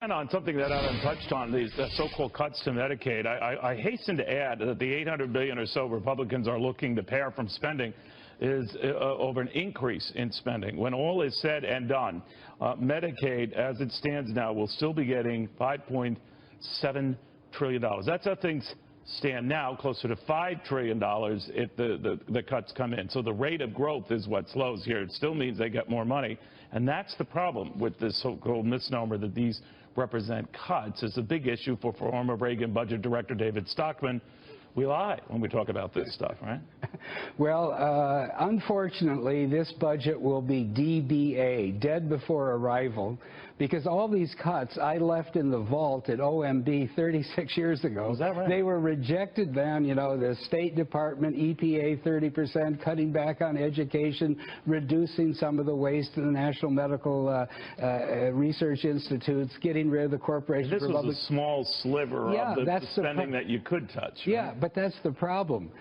And on something that Adam touched on, these so-called cuts to Medicaid, I hasten to add that the $800 billion or so Republicans are looking to pare from spending is over an increase in spending. When all is said and done, Medicaid, as it stands now, will still be getting $5.7 trillion. That's how things stand now, closer to $5 trillion if the cuts come in. So the rate of growth is what slows here. It still means they get more money. And that's the problem with this so-called misnomer that these represent cuts. It's a big issue for former Reagan Budget Director David Stockman. We lie when we talk about this stuff, right? Well, unfortunately, this budget will be DBA, dead before arrival, because all these cuts I left in the vault at OMB 36 years ago. Is that right? They were rejected then, you know, the State Department, EPA 30%, cutting back on education, reducing some of the waste in the National Medical Research Institutes, getting rid of the Corporation for Public... This was a small sliver of the spending that you could touch. Right? Yeah, but that's the problem.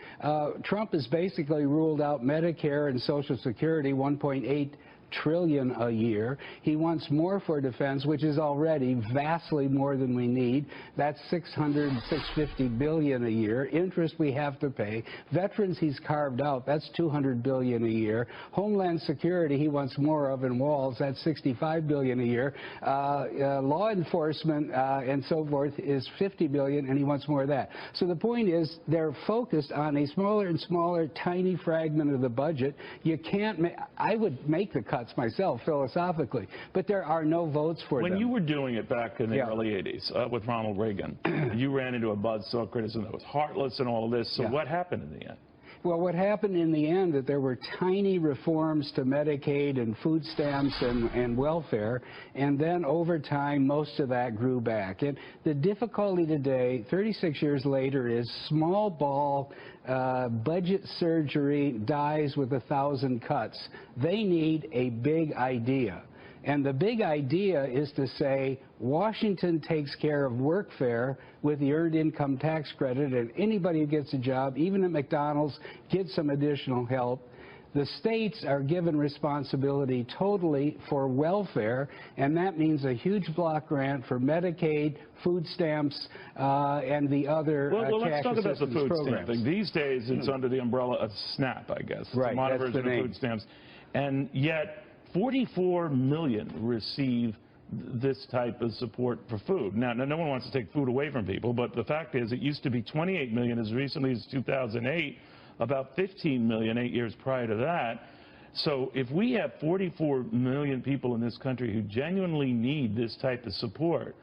Trump has basically ruled out Medicare and Social Security, $1.8 trillion a year. He wants more for defense, which is already vastly more than we need. That's $650 billion a year. Interest we have to pay. Veterans he's carved out. That's $200 billion a year. Homeland Security he wants more of in walls. That's $65 billion a year. Law enforcement and so forth is $50 billion, and he wants more of that. So the point is they're focused on a smaller and smaller, tiny fragment of the budget. You can't I would make the cut myself, philosophically, but there are no votes for them. When you were doing it back in the early 80s with Ronald Reagan, you ran into a buzzsaw criticism that was heartless and all of this. So what happened in the end? Well, what happened in the end that there were tiny reforms to Medicaid and food stamps and welfare, and then over time most of that grew back. And the difficulty today, 36 years later, is small ball budget surgery dies with 1,000 cuts. They need a big idea. And the big idea is to say Washington takes care of workfare with the earned income tax credit, and anybody who gets a job, even at McDonald's, gets some additional help. The states are given responsibility totally for welfare, and that means a huge block grant for Medicaid, food stamps, and the other well, let's talk about the food programs. stamp thing. These days, it's under the umbrella of SNAP, I guess. It's right, a modern that's the version name. of food stamps. And yet, 44 million receive this type of support for food. Now, no one wants to take food away from people, but the fact is it used to be 28 million as recently as 2008, about 15 million 8 years prior to that. So if we have 44 million people in this country who genuinely need this type of support,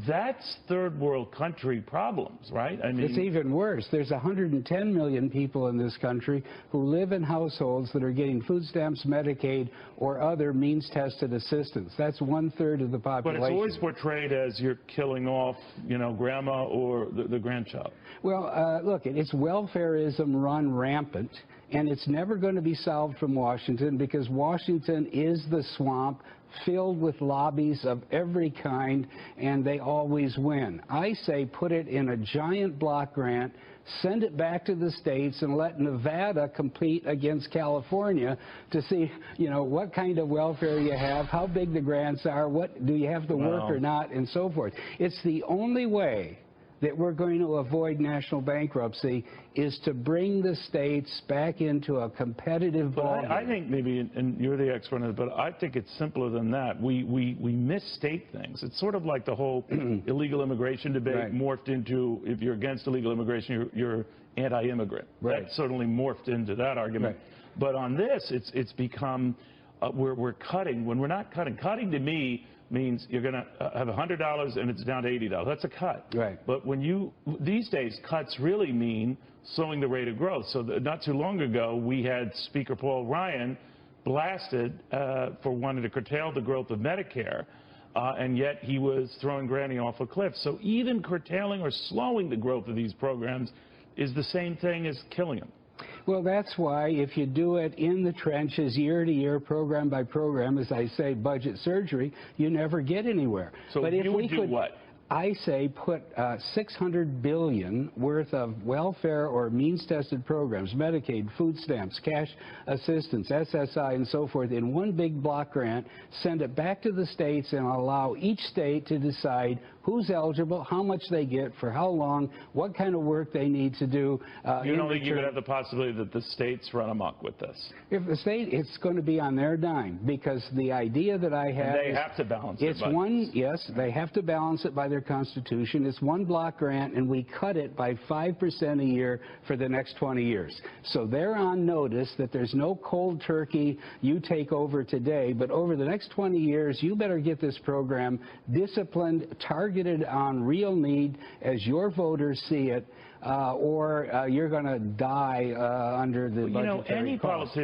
that's third world country problems, right? I mean, it's even worse. There's 110 million people in this country who live in households that are getting food stamps, Medicaid, or other means-tested assistance. That's 1/3 of the population. But it's always portrayed as you're killing off, you know, grandma or the grandchild. Well, look, it's welfarism run rampant, and it's never going to be solved from Washington because Washington is the swamp filled with lobbies of every kind, and they always win. I say put it in a giant block grant, send it back to the states, and let Nevada compete against California to see, you know, what kind of welfare you have, how big the grants are, what do you have to work or not, and so forth. It's the only way that we're going to avoid national bankruptcy is to bring the states back into a competitive ball. I think maybe, and you're the expert on it, but I think it's simpler than that. We misstate things. It's sort of like the whole illegal immigration debate morphed into, if you're against illegal immigration, you're anti-immigrant. That certainly morphed into that argument. But on this, it's become, we're cutting. When we're not cutting, cutting to me means you're going to have $100 and it's down to $80. That's a cut. Right. But when these days, cuts really mean slowing the rate of growth. So not too long ago, we had Speaker Paul Ryan blasted for wanting to curtail the growth of Medicare, and yet he was throwing Granny off a cliff. So even curtailing or slowing the growth of these programs is the same thing as killing them. Well, that's why if you do it in the trenches, year to year, program by program, as I say, budget surgery, you never get anywhere. So but you would do what? I say put $600 billion worth of welfare or means-tested programs, Medicaid, food stamps, cash assistance, SSI, and so forth, in one big block grant, send it back to the states, and allow each state to decide who's eligible, how much they get, for how long, what kind of work they need to do. You don't think you could have the possibility that the states run amok with this? If the state, it's going to be on their dime, because the idea that I have and they have to balance it. It's one, yes, they have to balance it by their Constitution. It's one block grant, and we cut it by 5% a year for the next 20 years. So they're on notice that there's no cold turkey, you take over today, but over the next 20 years, you better get this program disciplined, targeted on real need as your voters see it, or you're going to die under the budgetary cost.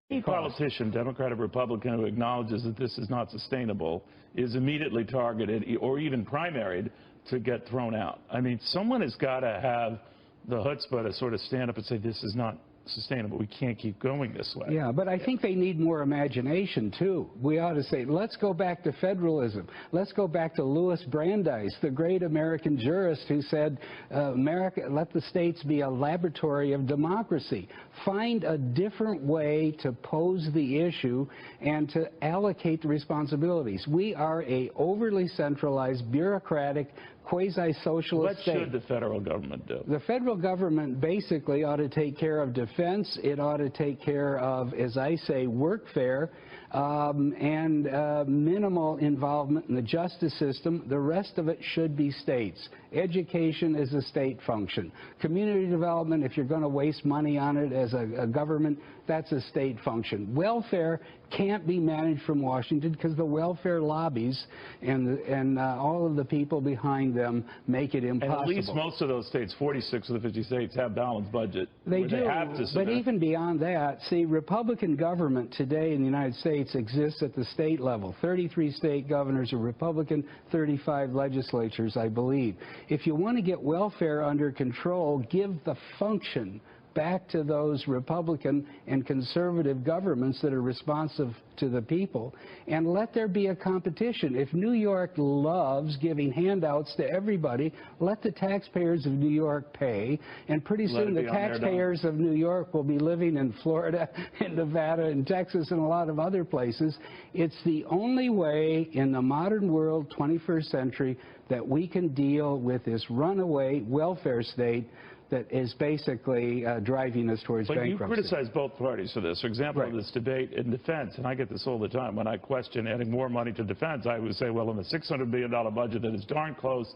Any politician, Democrat or Republican, who acknowledges that this is not sustainable is immediately targeted or even primaried to get thrown out. I mean, someone has got to have the chutzpah to sort of stand up and say, this is not sustainable. We can't keep going this way. Yeah, but I think they need more imagination, too. We ought to say, let's go back to federalism. Let's go back to Louis Brandeis, the great American jurist who said, America, let the states be a laboratory of democracy. Find a different way to pose the issue and to allocate the responsibilities. We are a overly centralized, bureaucratic, quasi-socialist state. What should the federal government do? The federal government basically ought to take care of defense. It ought to take care of, as I say, workfare, and minimal involvement in the justice system. The rest of it should be states. Education is a state function. Community development, if you're going to waste money on it as a government, that's a state function. Welfare can't be managed from Washington because the welfare lobbies and all of the people behind them make it impossible. And at least most of those states, 46 of the 50 states, have balanced budget. They do, but even beyond that, see, Republican government today in the United States exists at the state level. 33 state governors are Republican, 35 legislatures, I believe. If you want to get welfare under control, give the function back to those Republican and conservative governments that are responsive to the people, and let there be a competition. If New York loves giving handouts to everybody, let the taxpayers of New York pay, and pretty soon the taxpayers of New York will be living in Florida and Nevada and Texas and a lot of other places. It's the only way in the modern world, 21st century, that we can deal with this runaway welfare state that is basically driving us towards bankruptcy. But you criticize both parties for this. For example, right. In this debate in defense, and I get this all the time, when I question adding more money to defense, I would say, well, in the $600 billion budget that is darn close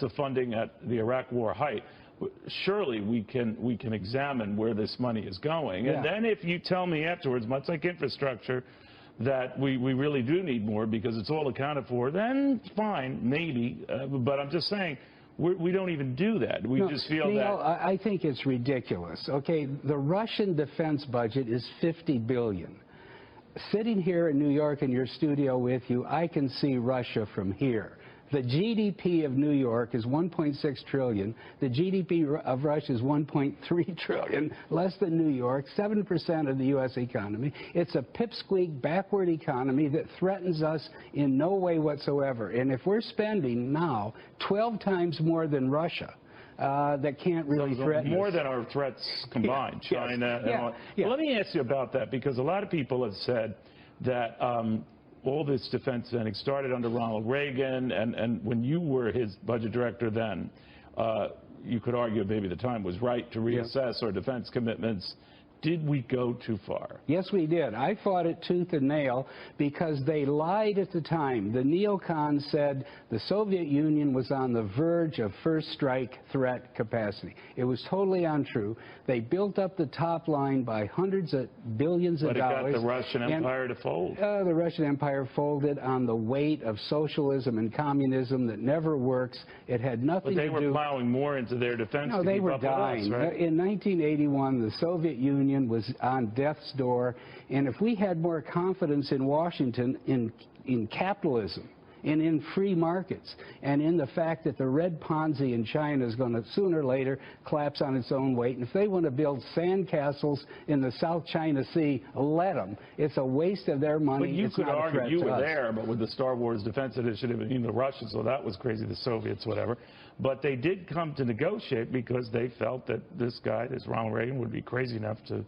to funding at the Iraq war height, surely we can examine where this money is going. Yeah. And then if you tell me afterwards, much like infrastructure, that we really do need more because it's all accounted for, then fine, maybe. But I'm just saying, we don't even do that. We just feel Neil, that. I think it's ridiculous. Okay, the Russian defense budget is $50 billion. Sitting here in New York in your studio with you, I can see Russia from here. The GDP of New York is $1.6 trillion. The GDP of Russia is $1.3 trillion, less than New York, 7% of the U.S. economy. It's a pipsqueak, backward economy that threatens us in no way whatsoever. And if we're spending now 12 times more than Russia, that can't really threaten more us. Than our threats combined, yeah, China. Yes. And Well, let me ask you about that, because a lot of people have said that all this defense spending started under Ronald Reagan, and when you were his budget director then, you could argue maybe the time was right to reassess our defense commitments. Did we go too far? Yes, we did. I fought it tooth and nail because they lied at the time. The neocons said the Soviet Union was on the verge of first strike threat capacity. It was totally untrue. They built up the top line by hundreds of billions of dollars. But it got the Russian Empire to fold. The Russian Empire folded on the weight of socialism and communism that never works. It had nothing to do... But they were plowing more into their defense to they keep were up dying. with us, right? In 1981, the Soviet Union was on death's door, and if we had more confidence in Washington in capitalism, and in free markets, and in the fact that the red Ponzi in China is going to sooner or later collapse on its own weight. And if they want to build sandcastles in the South China Sea, let them. It's a waste of their money. But you could argue, you were us. there, but with the Star Wars defense initiative and even the Russians, so that was crazy, the Soviets, whatever. But they did come to negotiate because they felt that this guy, this Ronald Reagan, would be crazy enough to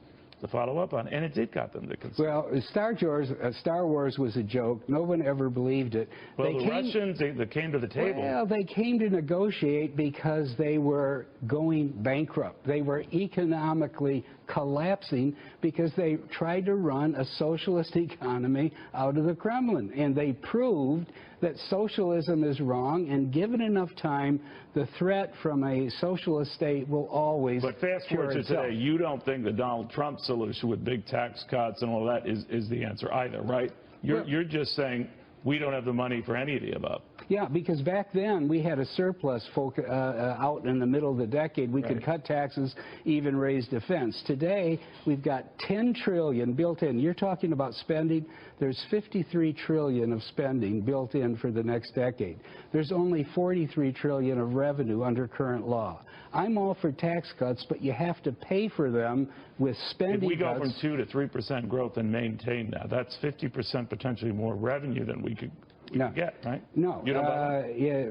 follow up on, and it did got them to consider. Well, Star Wars was a joke. No one ever believed it. Well, the Russians, they came to the table. Well, they came to negotiate because they were going bankrupt. They were economically collapsing because they tried to run a socialist economy out of the Kremlin, and they proved that socialism is wrong, and given enough time, the threat from a socialist state will always But fast forward to today, you don't think the Donald Trump solution with big tax cuts and all that is the answer either, right? You're just saying we don't have the money for any of the above. Yeah, because back then we had a surplus out in the middle of the decade. We could cut taxes, even raise defense. Today, we've got $10 trillion built in. You're talking about spending. There's $53 trillion of spending built in for the next decade. There's only $43 trillion of revenue under current law. I'm all for tax cuts, but you have to pay for them with spending cuts. If we go from 2 to 3% growth and maintain that, that's 50% potentially more revenue than we could get, right? No. You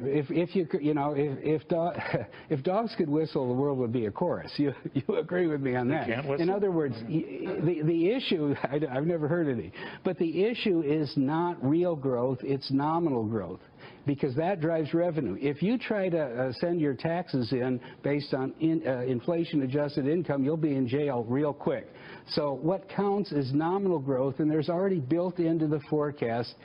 if you could, if dogs could whistle, the world would be a chorus. You agree with me on that? They can't whistle? In other words, the issue, I've never heard any, but the issue is not real growth, it's nominal growth, because that drives revenue. If you try to send your taxes in based on inflation-adjusted income, you'll be in jail real quick. So what counts is nominal growth, and there's already built into the forecast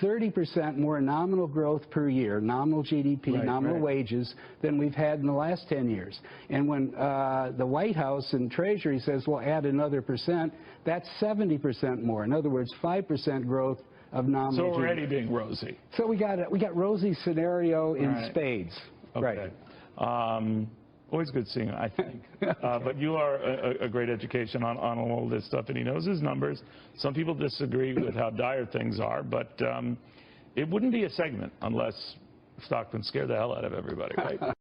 30% more nominal growth per year, nominal GDP, nominal wages, than we've had in the last 10 years. And when the White House and Treasury says, well, add another percent, that's 70% more. In other words, 5% growth of nominal GDP. So we're already being rosy. So we got rosy scenario in spades. Okay. Right. Always good seeing you, I think. But you are a great education on all this stuff, and he knows his numbers. Some people disagree with how dire things are, but it wouldn't be a segment unless Stockman scared the hell out of everybody, right?